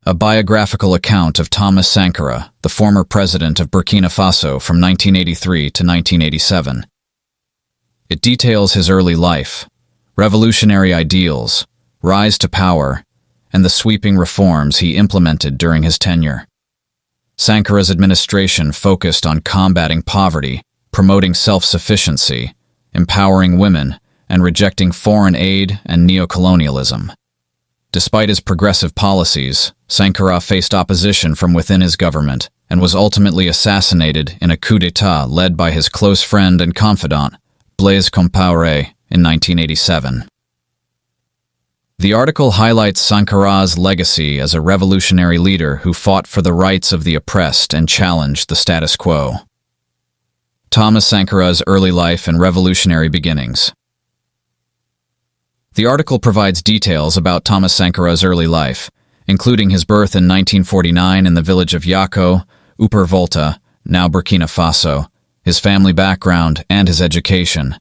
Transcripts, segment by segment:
a biographical account of Thomas Sankara, the former president of Burkina Faso from 1983 to 1987. It details his early life, revolutionary ideals, rise to power, and the sweeping reforms he implemented during his tenure. Sankara's administration focused on combating poverty, promoting self-sufficiency, empowering women, and rejecting foreign aid and neocolonialism. Despite his progressive policies, Sankara faced opposition from within his government and was ultimately assassinated in a coup d'état led by his close friend and confidant, Blaise Compaoré, in 1987. The article highlights Sankara's legacy as a revolutionary leader who fought for the rights of the oppressed and challenged the status quo. Thomas Sankara's early life and revolutionary beginnings. The article provides details about Thomas Sankara's early life, including his birth in 1949 in the village of Yako, Upper Volta, now Burkina Faso, his family background, and his education.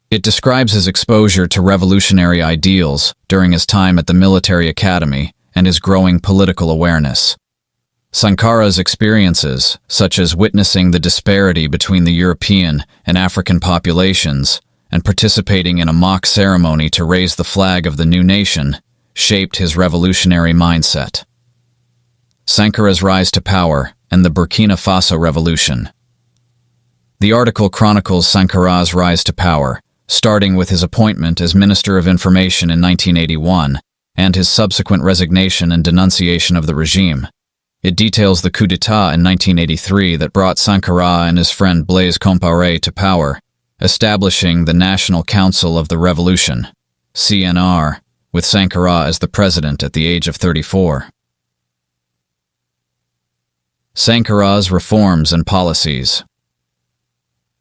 It describes his exposure to revolutionary ideals during his time at the military academy and his growing political awareness. Sankara's experiences, such as witnessing the disparity between the European and African populations and participating in a mock ceremony to raise the flag of the new nation, shaped his revolutionary mindset. Sankara's rise to power and the Burkina Faso Revolution. The article chronicles Sankara's rise to power, starting with his appointment as Minister of Information in 1981 and his subsequent resignation and denunciation of the regime. It details the coup d'état in 1983 that brought Sankara and his friend Blaise Compaoré to power, establishing the National Council of the Revolution, CNR, with Sankara as the president at the age of 34. Sankara's reforms and policies.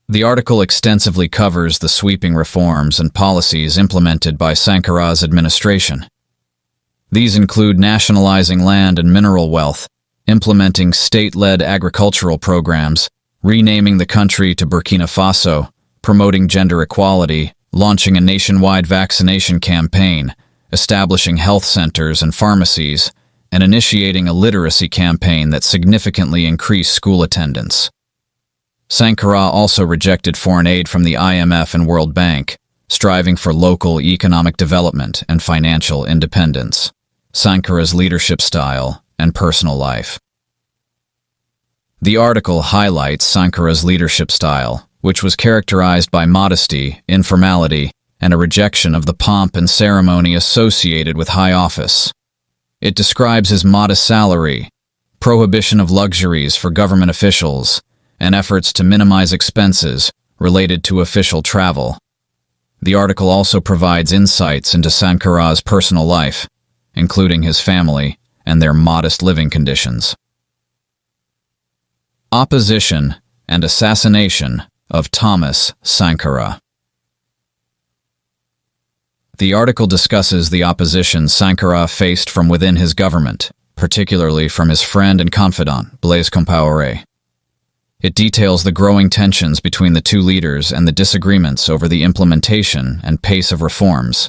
The article extensively covers the sweeping reforms and policies implemented by Sankara's administration. These include nationalizing land and mineral wealth, implementing state-led agricultural programs, renaming the country to Burkina Faso, promoting gender equality, launching a nationwide vaccination campaign, establishing health centers and pharmacies, and initiating a literacy campaign that significantly increased school attendance. Sankara also rejected foreign aid from the IMF and World Bank, striving for local economic development and financial independence. Sankara's leadership style and personal life. The article highlights Sankara's leadership style, which was characterized by modesty, informality, and a rejection of the pomp and ceremony associated with high office. It describes his modest salary, prohibition of luxuries for government officials, and efforts to minimize expenses related to official travel. The article also provides insights into Sankara's personal life, including his family and their modest living conditions. Opposition and assassination of Thomas Sankara. The article discusses the opposition Sankara faced from within his government, particularly from his friend and confidant, Blaise Compaoré. It details the growing tensions between the two leaders and the disagreements over the implementation and pace of reforms.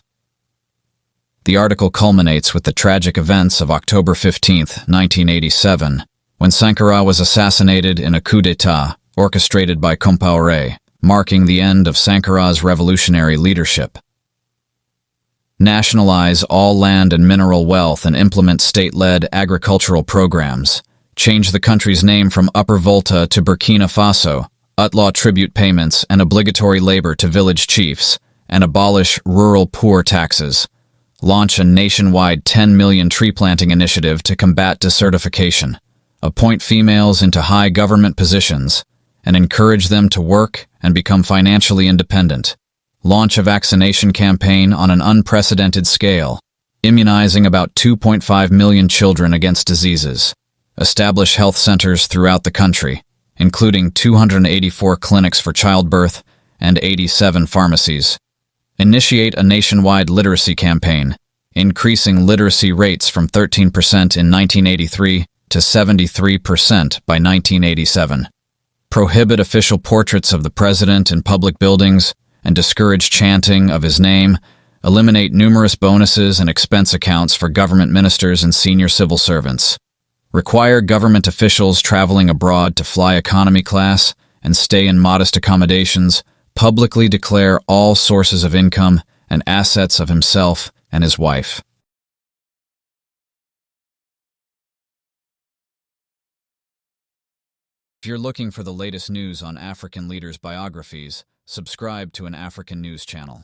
The article culminates with the tragic events of October 15, 1987, when Sankara was assassinated in a coup d'état orchestrated by Compaoré, marking the end of Sankara's revolutionary leadership. Nationalize all land and mineral wealth and implement state-led agricultural programs. Change the country's name from Upper Volta to Burkina Faso. Outlaw tribute payments and obligatory labor to village chiefs, and abolish rural poor taxes. Launch a nationwide 10 million tree planting initiative to combat desertification. Appoint females into high government positions, and encourage them to work and become financially independent. Launch a vaccination campaign on an unprecedented scale, immunizing about 2.5 million children against diseases. Establish health centers throughout the country, including 284 clinics for childbirth and 87 pharmacies. Initiate a nationwide literacy campaign, increasing literacy rates from 13% in 1983 to 73% by 1987. Prohibit official portraits of the president in public buildings and discourage chanting of his name. Eliminate numerous bonuses and expense accounts for government ministers and senior civil servants. Require government officials traveling abroad to fly economy class and stay in modest accommodations, publicly declare all sources of income and assets of himself and his wife. If you're looking for the latest news on African leaders' biographies, subscribe to an African news channel.